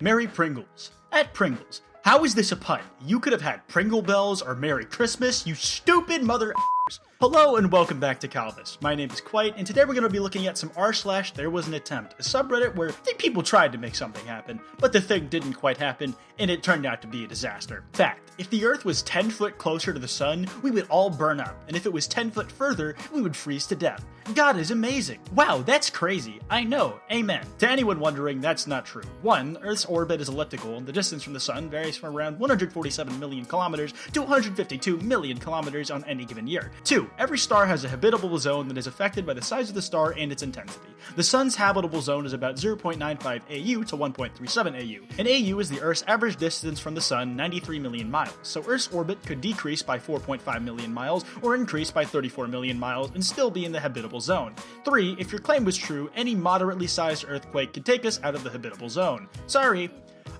Merry Pringles. At Pringles. How is this a pun? You could have had Pringle Bells or Merry Christmas, you stupid mother f***ers. Hello and welcome back to Kalbus. My name is Kwite, and today we're going to be looking at some r/therewasanattempt, a subreddit where people tried to make something happen, but the thing didn't quite happen, and it turned out to be a disaster. Fact, if the Earth was 10 foot closer to the sun, we would all burn up, and if it was 10 foot further, we would freeze to death. God is amazing. Wow, that's crazy. I know. Amen. To anyone wondering, that's not true. 1. Earth's orbit is elliptical, and the distance from the sun varies from around 147 million kilometers to 152 million kilometers on any given year. 2. Every star has a habitable zone that is affected by the size of the star and its intensity. The sun's habitable zone is about 0.95 AU to 1.37 AU, and AU is the Earth's average distance from the sun, 93 million miles, so Earth's orbit could decrease by 4.5 million miles or increase by 34 million miles and still be in the habitable zone. 3. If your claim was true, any moderately sized earthquake could take us out of the habitable zone. Sorry.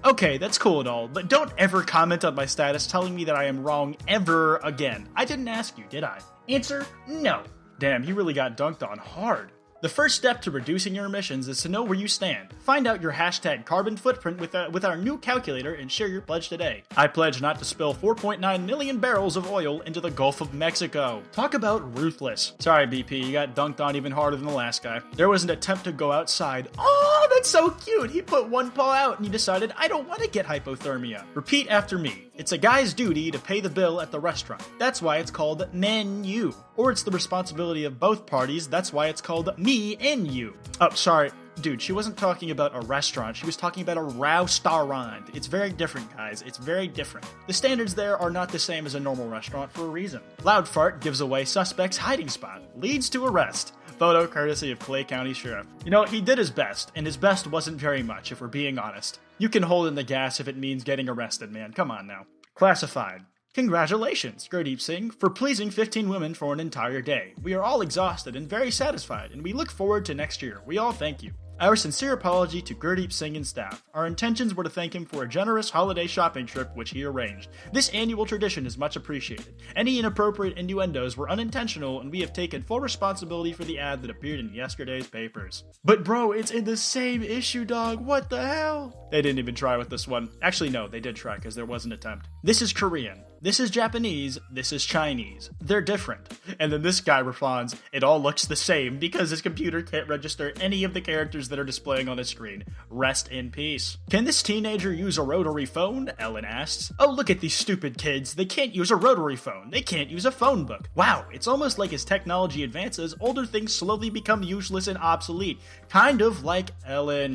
Okay, that's cool and all, but don't ever comment on my status telling me that I am wrong ever again. I didn't ask you, did I? Answer, no. Damn, he really got dunked on hard. The first step to reducing your emissions is to know where you stand. Find out your hashtag carbon footprint with our new calculator and share your pledge today. I pledge not to spill 4.9 million barrels of oil into the Gulf of Mexico. Talk about ruthless. Sorry, BP, you got dunked on even harder than the last guy. There was an attempt to go outside. Oh, that's so cute. He put one paw out and he decided, I don't want to get hypothermia. Repeat after me. It's a guy's duty to pay the bill at the restaurant. That's why it's called menu. Or it's the responsibility of both parties. That's why it's called me and you. Oh, sorry. Dude, she wasn't talking about a restaurant. She was talking about a restaurant. It's very different, guys. It's very different. The standards there are not the same as a normal restaurant for a reason. Loud fart gives away suspect's hiding spot. Leads to arrest. Photo courtesy of Clay County Sheriff. You know, he did his best, and his best wasn't very much, if we're being honest. You can hold in the gas if it means getting arrested, man. Come on now. Classified. Congratulations, Gurdeep Singh, for pleasing 15 women for an entire day. We are all exhausted and very satisfied, and we look forward to next year. We all thank you. Our sincere apology to Gurdeep Singh and staff. Our intentions were to thank him for a generous holiday shopping trip which he arranged. This annual tradition is much appreciated. Any inappropriate innuendos were unintentional, and we have taken full responsibility for the ad that appeared in yesterday's papers. But bro, it's in the same issue, dog. What the hell? They didn't even try with this one. Actually, no, they did try because there was an attempt. This is Korean. This is Japanese. This is Chinese. They're different. And then this guy responds, it all looks the same because his computer can't register any of the characters that are displaying on his screen. Rest in peace. Can this teenager use a rotary phone? Ellen asks. Oh, look at these stupid kids. They can't use a rotary phone. They can't use a phone book. Wow, it's almost like as technology advances, older things slowly become useless and obsolete. Kind of like Ellen.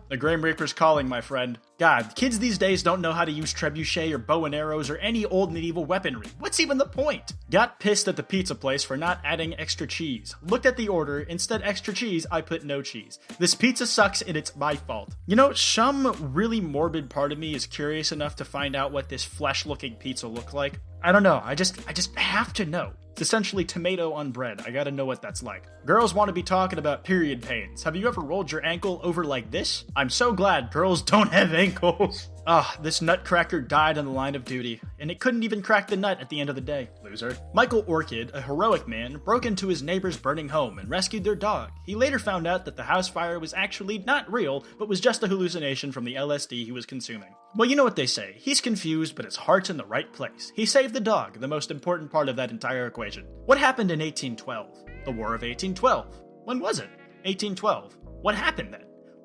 The Grim Reaper's calling, my friend. God, kids these days don't know how to use trebuchet or bow and arrows or any old medieval weaponry. What's even the point? Got pissed at the pizza place for not adding extra cheese. Looked at the order, instead extra cheese, I put no cheese. This pizza sucks and it's my fault. You know, some really morbid part of me is curious enough to find out what this flesh-looking pizza looked like. I don't know, I just have to know. It's essentially tomato on bread. I gotta know what that's like. Girls want to be talking about period pains. Have you ever rolled your ankle over like this? I'm so glad girls don't have ankles. This nutcracker died on the line of duty, and it couldn't even crack the nut at the end of the day. Loser. Michael Orchid, a heroic man, broke into his neighbor's burning home and rescued their dog. He later found out that the house fire was actually not real, but was just a hallucination from the LSD he was consuming. Well, you know what they say. He's confused, but his heart's in the right place. He saved the dog, the most important part of that entire equation. What happened in 1812? The War of 1812. When was it? 1812. What happened then?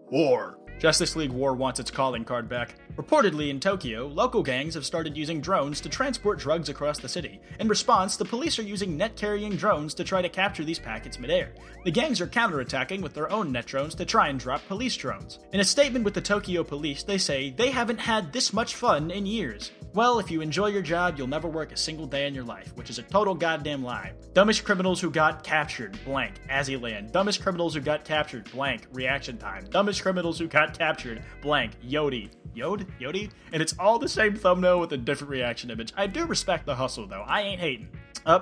War. Justice League War wants its calling card back. Reportedly in Tokyo, local gangs have started using drones to transport drugs across the city. In response, the police are using net-carrying drones to try to capture these packets midair. The gangs are counterattacking with their own net drones to try and drop police drones. In a statement with the Tokyo police, they say they haven't had this much fun in years. Well, if you enjoy your job, you'll never work a single day in your life, which is a total goddamn lie. Dumbest criminals who got captured, blank, Azzyland. Dumbest criminals who got captured, blank, reaction time. Dumbest criminals who got captured, blank, Yodi. Yodi? And it's all the same thumbnail with a different reaction image. I do respect the hustle, though. I ain't hating.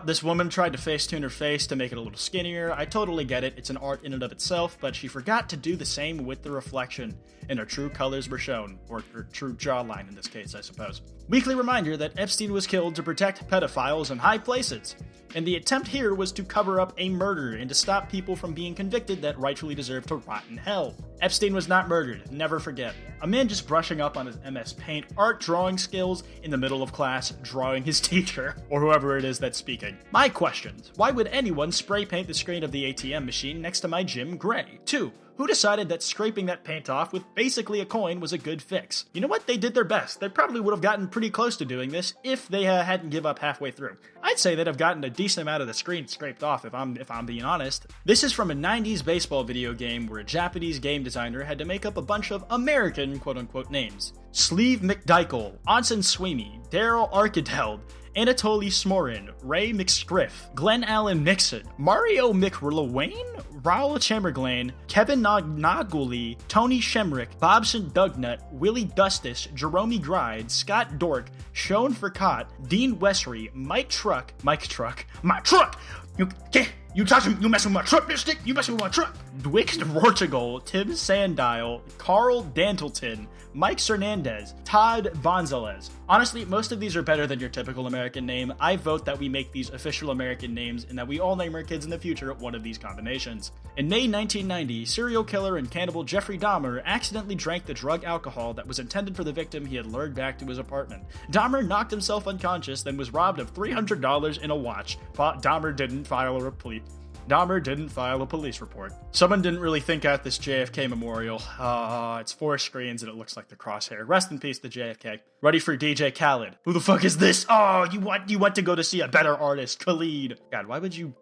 This woman tried to Facetune her face to make it a little skinnier. I totally get it. It's an art in and of itself, but she forgot to do the same with the reflection, and her true colors were shown, or her true jawline in this case, I suppose. Weekly reminder that Epstein was killed to protect pedophiles in high places. And the attempt here was to cover up a murder and to stop people from being convicted that rightfully deserved to rot in hell. Epstein was not murdered, never forget. A man just brushing up on his MS Paint art drawing skills in the middle of class, drawing his teacher, or whoever it is that's speaking. My questions: why would anyone spray paint the screen of the ATM machine next to my gym gray? 2. Who decided that scraping that paint off with basically a coin was a good fix? You know what? They did their best. They probably would have gotten pretty close to doing this if they hadn't give up halfway through. I'd say they'd have gotten a decent amount of the screen scraped off if I'm being honest. This is from a 90s baseball video game where a Japanese game designer had to make up a bunch of American quote-unquote names. Sleeve McDykel, Onsen Sweeney, Daryl Arkadeld, Anatoly Smorin, Ray McScriff, Glenn Allen Mixon, Mario McLewain, Raul Chamberlain, Kevin Naguli, Tony Shemrick, Bobson Dugnut, Willie Dustis, Jerome Gride, Scott Dork, Sean Furcott, Dean Westry, Mike Truck, my truck, you messing with my truck, dipstick? You messing with my truck? Dwixt Vortigal, Tim Sandile, Carl Dantleton, Mike Hernandez, Todd Gonzalez. Honestly, most of these are better than your typical American name. I vote that we make these official American names and that we all name our kids in the future one of these combinations. In May 1990, serial killer and cannibal Jeffrey Dahmer accidentally drank the drug alcohol that was intended for the victim he had lured back to his apartment. Dahmer knocked himself unconscious, then was robbed of $300 in a watch. Dahmer didn't file a police report. Someone didn't really think out this JFK memorial. It's 4 screens and it looks like the crosshair. Rest in peace to JFK. Ready for DJ Khaled. Who the fuck is this? Oh, you want to go to see a better artist, Khalid. God, why would you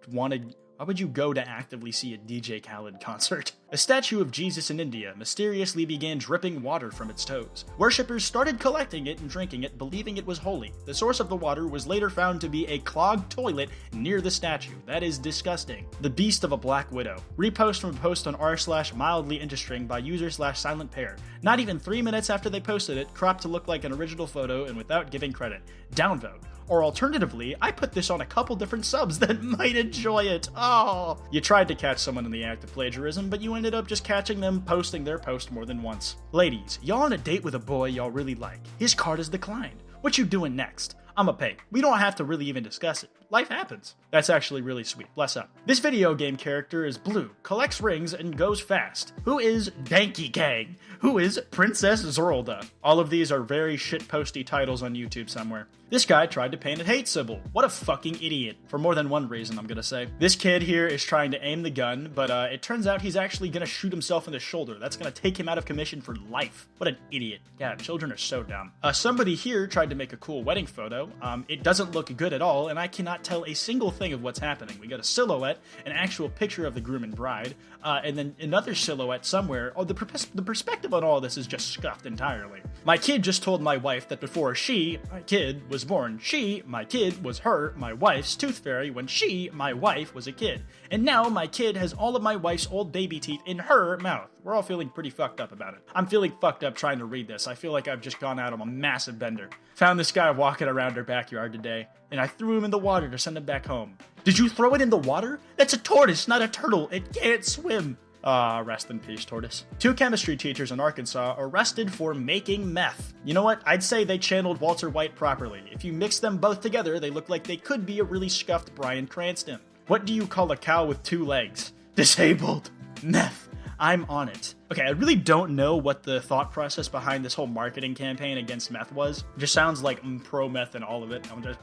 go to actively see a DJ Khaled concert? A statue of Jesus in India mysteriously began dripping water from its toes. Worshippers started collecting it and drinking it, believing it was holy. The source of the water was later found to be a clogged toilet near the statue. That is disgusting. The Beast of a Black Widow. Repost from a post on r/mildly interesting by user/silent pair. Not even 3 minutes after they posted it, cropped to look like an original photo and without giving credit. Downvote. Or alternatively, I put this on a couple different subs that might enjoy it. Oh, you tried to catch someone in the act of plagiarism, but you ended up just catching them posting their post more than once. Ladies, y'all on a date with a boy y'all really like. His card is declined. What you doing next? I'ma pay. We don't have to really even discuss it. Life happens. That's actually really sweet. Bless up. This video game character is blue, collects rings, and goes fast. Who is Danky Kang? Who is Princess Zorlda? All of these are very shitposty titles on YouTube somewhere. This guy tried to paint a hate symbol. What a fucking idiot. For more than one reason, I'm gonna say. This kid here is trying to aim the gun, but it turns out he's actually gonna shoot himself in the shoulder. That's gonna take him out of commission for life. What an idiot. God, children are so dumb. Somebody here tried to make a cool wedding photo. It doesn't look good at all, and I cannot tell a single thing of what's happening. We got a silhouette, an actual picture of the groom and bride, and then another silhouette somewhere. Oh, the perspective on all of this is just scuffed entirely. My kid just told my wife that before my kid, was born, my kid, was my wife's tooth fairy when my wife, was a kid. And now my kid has all of my wife's old baby teeth in her mouth. We're all feeling pretty fucked up about it. I'm feeling fucked up trying to read this. I feel like I've just gone out on a massive bender. Found this guy walking around our backyard today, and I threw him in the water to send him back home. Did you throw it in the water? That's a tortoise, not a turtle. It can't swim. Rest in peace, tortoise. 2 chemistry teachers in Arkansas arrested for making meth. You know what? I'd say they channeled Walter White properly. If you mix them both together, they look like they could be a really scuffed Bryan Cranston. What do you call a cow with 2 legs? Disabled. Meth. I'm on it. Okay, I really don't know what the thought process behind this whole marketing campaign against meth was. It just sounds like pro-meth and all of it. I'm just...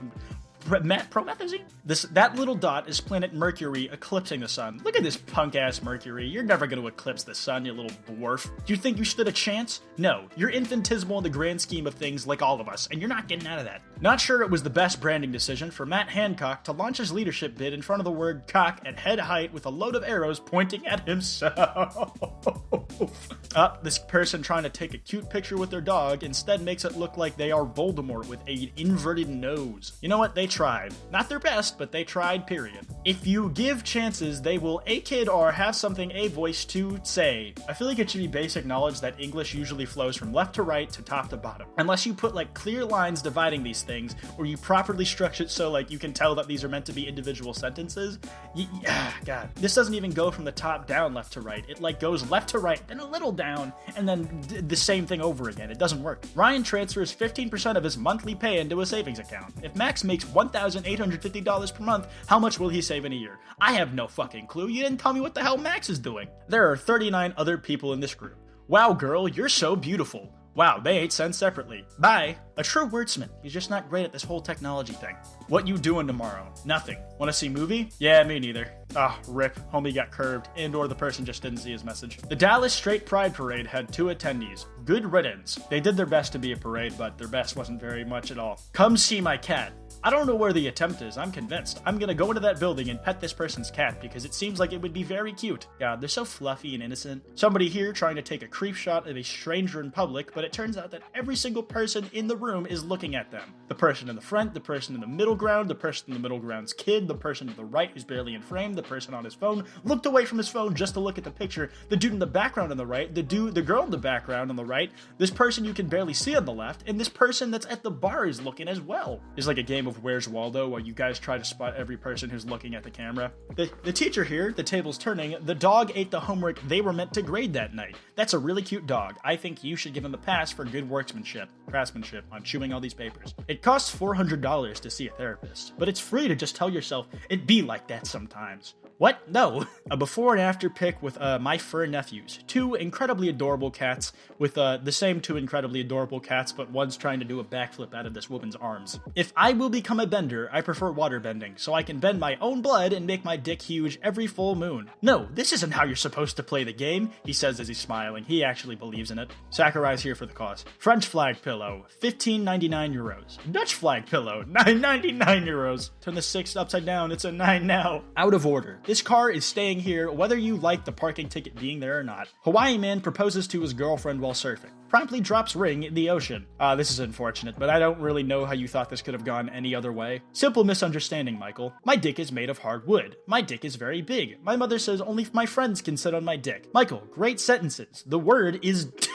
Promethazine? That little dot is planet Mercury eclipsing the sun. Look at this punk-ass Mercury. You're never going to eclipse the sun, you little dwarf. Do you think you stood a chance? No. You're infinitesimal in the grand scheme of things like all of us, and you're not getting out of that. Not sure it was the best branding decision for Matt Hancock to launch his leadership bid in front of the word cock at head height with a load of arrows pointing at himself. This person trying to take a cute picture with their dog instead makes it look like they are Voldemort with an inverted nose. You know what? They tried. Not their best, but they tried, period. If you give chances, they will a-kid or have something a voice to say. I feel like it should be basic knowledge that English usually flows from left to right to top to bottom. Unless you put like clear lines dividing these things, or you properly structure it so like you can tell that these are meant to be individual sentences. God. This doesn't even go from the top down left to right. It like goes left to right away, then a little down, and then the same thing over again. It doesn't work. Ryan transfers 15% of his monthly pay into a savings account. If Max makes $1,850 per month, how much will he save in a year? I have no fucking clue. You didn't tell me what the hell Max is doing. There are 39 other people in this group. Wow, girl, you're so beautiful. Wow, they ate sense separately. Bye. A true wordsmith. He's just not great at this whole technology thing. What you doing tomorrow? Nothing. Wanna see movie? Yeah, me neither. Ah, rip. Homie got curved, and/or the person just didn't see his message. The Dallas Straight Pride Parade had 2 attendees. Good riddance. They did their best to be a parade, but their best wasn't very much at all. Come see my cat. I don't know where the attempt is, I'm convinced. I'm gonna go into that building and pet this person's cat because it seems like it would be very cute. God, they're so fluffy and innocent. Somebody here trying to take a creep shot of a stranger in public, but it turns out that every single person in the room is looking at them. The person in the front, the person in the middle ground, the person in the middle ground's kid, the person to the right who's barely in frame, the person on his phone, looked away from his phone just to look at the picture, the dude in the background on the right, the girl in the background on the right, this person you can barely see on the left, and this person that's at the bar is looking as well. It's like a game of Where's Waldo, where you guys try to spot every person who's looking at the camera. The teacher here, the table's turning, the dog ate the homework they were meant to grade that night. That's a really cute dog. I think you should give him a pass for good craftsmanship on chewing all these papers. It costs $400 to see a therapist, but it's free to just tell yourself it be like that sometimes. What? No. A before and after pic with my fur nephews. 2 incredibly adorable cats with the same 2 incredibly adorable cats, but one's trying to do a backflip out of this woman's arms. If I will become a bender, I prefer water bending, so I can bend my own blood and make my dick huge every full moon. No, this isn't how you're supposed to play the game, he says as he's smiling. He actually believes in it. Sakurai's here for the cause. French flag pillow, 15.99 euros. Dutch flag pillow, 9.99 euros. Turn the 6 upside down, it's a 9 now. Out of order. This car is staying here whether you like the parking ticket being there or not. Hawaii man proposes to his girlfriend while surfing. Promptly drops ring in the ocean. This is unfortunate, but I don't really know how you thought this could have gone any other way. Simple misunderstanding, Michael. My dick is made of hard wood. My dick is very big. My mother says only my friends can sit on my dick. Michael, great sentences. The word is dick.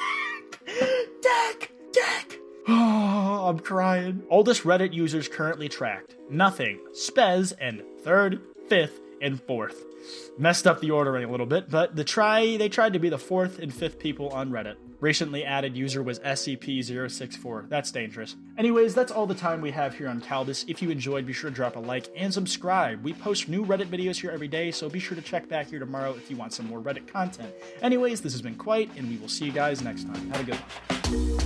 Dick. Oh, I'm crying. Oldest Reddit users currently tracked. Nothing. Spez and 3rd, 5th, and 4th. Messed up the ordering a little bit, but they tried to be the 4th and 5th people on Reddit. Recently added user was SCP-064. That's dangerous. Anyways, that's all the time we have here on Kalbus. If you enjoyed, be sure to drop a like and subscribe. We post new Reddit videos here every day, so be sure to check back here tomorrow if you want some more Reddit content. Anyways, this has been Kwite, and we will see you guys next time. Have a good one.